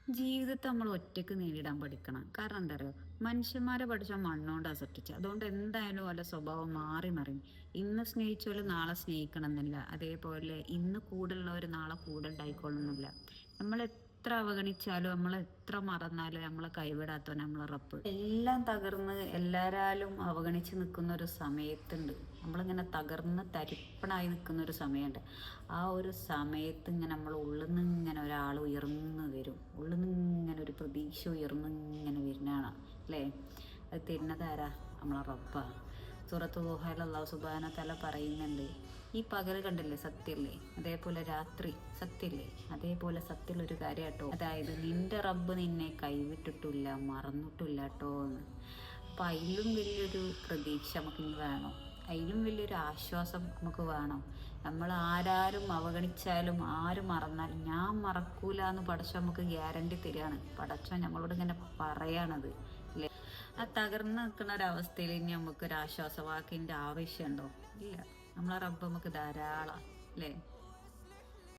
ജീവിതത്തെ നമ്മൾ ഒറ്റയ്ക്ക് നേരിടാൻ പഠിക്കണം. കാരണം എന്താ അറിയോ? മനുഷ്യന്മാരെ പഠിച്ച മണ്ണോണ്ടാ സൃഷ്ടിച്ചത്. അതുകൊണ്ട് എന്തായാലും ഓലെ സ്വഭാവം മാറി മറിയും. ഇന്ന് സ്നേഹിച്ചോല് നാളെ സ്നേഹിക്കണം എന്നില്ല. അതേപോലെ ഇന്ന് കൂടുള്ളവര് നാളെ കൂടെ ഉണ്ടായിക്കൊള്ളണമെന്നില്ല. നമ്മൾ എത്ര അവഗണിച്ചാലും നമ്മൾ എത്ര മറന്നാലും നമ്മളെ കൈവിടാത്തവൻ നമ്മളെ റബ്ബ്. എല്ലാം തകർന്ന് എല്ലാരാലും അവഗണിച്ച് നിൽക്കുന്ന ഒരു സമയത്തുണ്ട്. നമ്മളിങ്ങനെ തകർന്ന് തരിപ്പണായി നിൽക്കുന്ന ഒരു സമയമുണ്ട്. ആ ഒരു സമയത്ത് ഇങ്ങനെ നമ്മൾ ഉള്ളിൽ നിന്ന് ഇങ്ങനെ ഒരാൾ ഉയർന്നു വരും. ഉള്ളിൽ നിന്ന് ഇങ്ങനെ ഒരു പ്രതീക്ഷ ഉയർന്നു ഇങ്ങനെ വരുന്നതാണ് അല്ലേ? അത് തരുന്നതാരാ? നമ്മളെ റബ്ബാ. സൂറത്ത് ദുഹായിൽ അല്ലാഹു സുബ്ഹാനഹു വ തആല പറയുന്നുണ്ട്, ഈ പകൽ കണ്ടില്ലേ സത്യല്ലേ, അതേപോലെ രാത്രി സത്യല്ലേ, അതേപോലെ സത്യമുള്ള ഒരു കാര്യം കേട്ടോ, അതായത് നിന്റെ റബ്ബ് നിന്നെ കൈവിട്ടിട്ടില്ല മറന്നിട്ടില്ല കേട്ടോ എന്ന്. അപ്പം അതിലും വലിയൊരു പ്രതീക്ഷ നമുക്കിനി വേണം, അതിലും വലിയൊരു ആശ്വാസം നമുക്ക് വേണം. നമ്മൾ ആരാരും അവഗണിച്ചാലും ആര് മറന്നാലും ഞാൻ മറക്കൂല എന്ന് പടച്ചോൻ നമുക്ക് ഗ്യാരണ്ടി തരികയാണ്. പടച്ചോൻ നമ്മളോട് ഇങ്ങനെ പറയണത് അല്ലേ? ആ തകർന്ന് നിൽക്കുന്ന ഒരവസ്ഥയിൽ ഇനി നമുക്കൊരു ആശ്വാസവാക്കിൻ്റെ ആവശ്യമുണ്ടോ? ഇല്ല. നമ്മളെ റബ്ബ് നമുക്ക് ധാരാളം അല്ലേ?